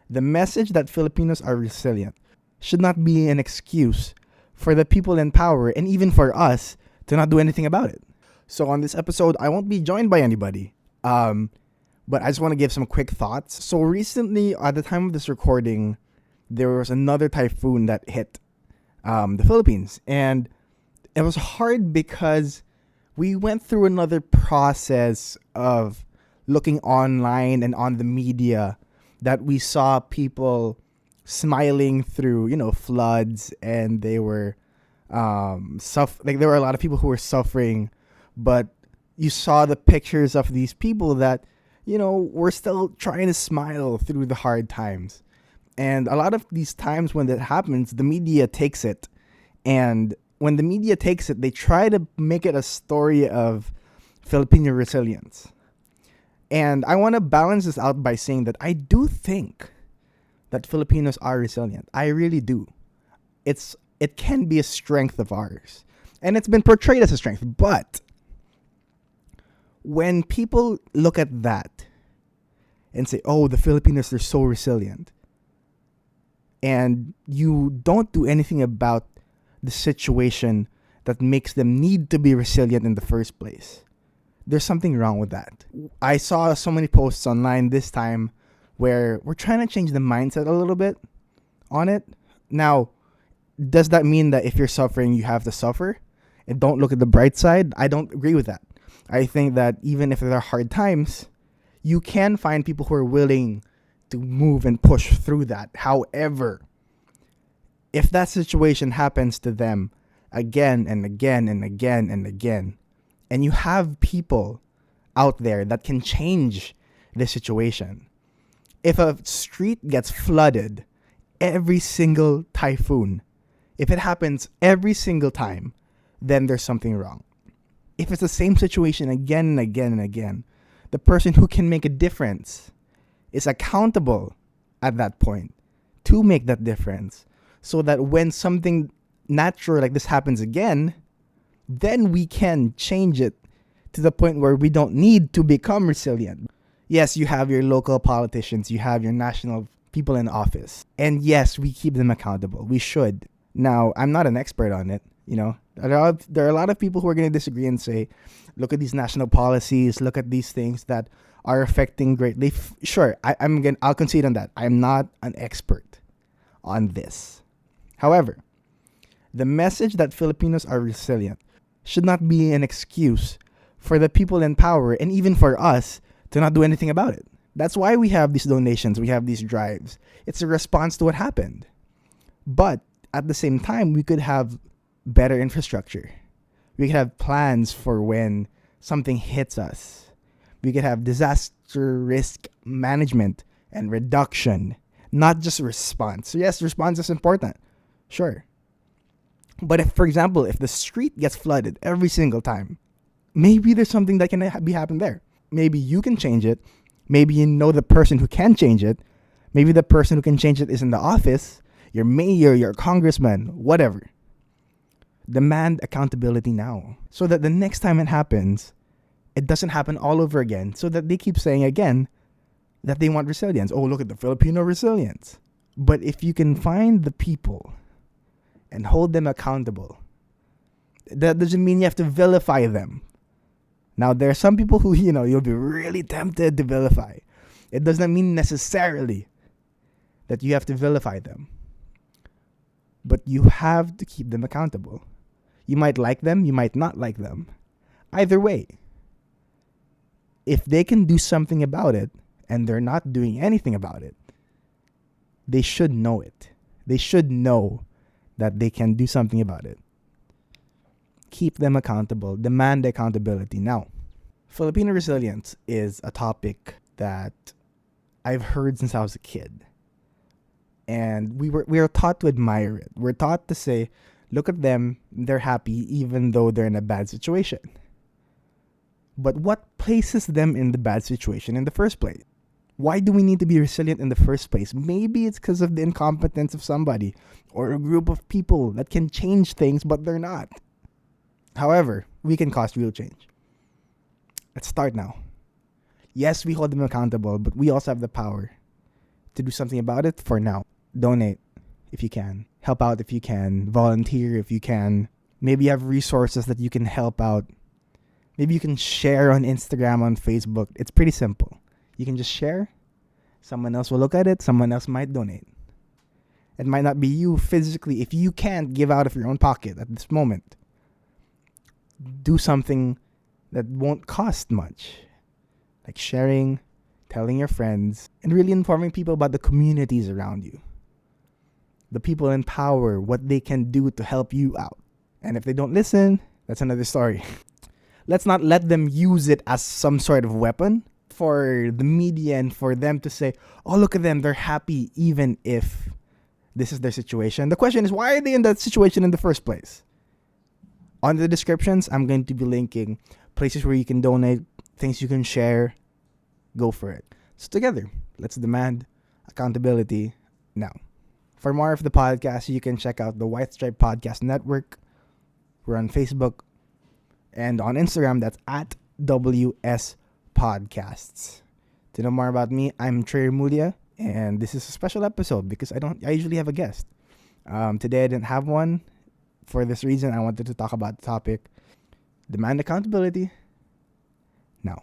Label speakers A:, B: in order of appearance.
A: The message that Filipinos are resilient should not be an excuse for the people in power and even for us to not do anything about it. So on this episode, I won't be joined by anybody. But I just want to give some quick thoughts. So recently, at the time of this recording, there was another typhoon that hit the Philippines. And it was hard because we went through another process of looking online and on the media that we saw people smiling through, floods, and they were there were a lot of people who were suffering, but you saw the pictures of these people that, were still trying to smile through the hard times. And a lot of these times when that happens, the media takes it. And when the media takes it, they try to make it a story of Filipino resilience. And I want to balance this out by saying that I do think that Filipinos are resilient. I really do. It can be a strength of ours. And it's been portrayed as a strength. But when people look at that and say, oh, the Filipinos are so resilient, and you don't do anything about the situation that makes them need to be resilient in the first place, there's something wrong with that. I saw so many posts online this time where we're trying to change the mindset a little bit on it. Now, does that mean that if you're suffering, you have to suffer and don't look at the bright side? I don't agree with that. I think that even if there are hard times, you can find people who are willing to move and push through that. However, if that situation happens to them again and again and again and again, and you have people out there that can change the situation, if a street gets flooded every single typhoon, if it happens every single time, then there's something wrong. If it's the same situation again and again and again, the person who can make a difference is accountable at that point to make that difference, so that when something natural like this happens again, then we can change it to the point where we don't need to become resilient. Yes, you have your local politicians, you have your national people in office, and yes, we keep them accountable. We should. Now, I'm not an expert on it, There are a lot of people who are going to disagree and say, look at these national policies, look at these things that are affecting greatly. Sure, I'll concede on that. I'm not an expert on this. However, the message that Filipinos are resilient should not be an excuse for the people in power and even for us to not do anything about it. That's why we have these donations, we have these drives. It's a response to what happened. But at the same time, we could have better infrastructure. We could have plans for when something hits us. We could have disaster risk management and reduction, not just response. So yes, response is important. Sure. But if, for example, if the street gets flooded every single time, maybe there's something that can be happen there. Maybe you can change it. Maybe you know the person who can change it. Maybe the person who can change it is in the office, your mayor, your congressman, whatever. Demand accountability now, so that the next time it happens, it doesn't happen all over again, so that they keep saying again that they want resilience. Oh, look at the Filipino resilience. But if you can find the people and hold them accountable, that doesn't mean you have to vilify them. Now, there are some people who, you'll be really tempted to vilify. It doesn't mean necessarily that you have to vilify them. But you have to keep them accountable. You might like them, you might not like them. Either way, if they can do something about it and they're not doing anything about it, they should know it. They should know that they can do something about it. Keep them accountable. Demand accountability. Now, Filipino resilience is a topic that I've heard since I was a kid. And we were taught to admire it. We're taught to say, look at them, they're happy even though they're in a bad situation. But what places them in the bad situation in the first place? Why do we need to be resilient in the first place? Maybe it's because of the incompetence of somebody or a group of people that can change things, but they're not. However, we can cause real change. Let's start now. Yes, we hold them accountable, but we also have the power to do something about it, for now, donate if you can. Help out if you can. Volunteer if you can. Maybe you have resources that you can help out. Maybe you can share on Instagram, on Facebook. It's pretty simple. You can just share. Someone else will look at it. Someone else might donate. It might not be you physically. If you can't give out of your own pocket at this moment, do something that won't cost much. Like sharing, telling your friends, and really informing people about the communities around you. The people in power, what they can do to help you out. And if they don't listen, that's another story. Let's not let them use it as some sort of weapon for the media and for them to say, oh, look at them, they're happy even if this is their situation. The question is, why are they in that situation in the first place? On the descriptions, I'm going to be linking places where you can donate, things you can share. Go for it. So together, let's demand accountability now. For more of the podcast, you can check out the White Stripe Podcast Network. We're on Facebook and on Instagram. That's at WS Podcasts. To know more about me, I'm Trey Remulla, and this is a special episode because I usually have a guest. Today I didn't have one. For this reason, I wanted to talk about the topic, demand accountability now.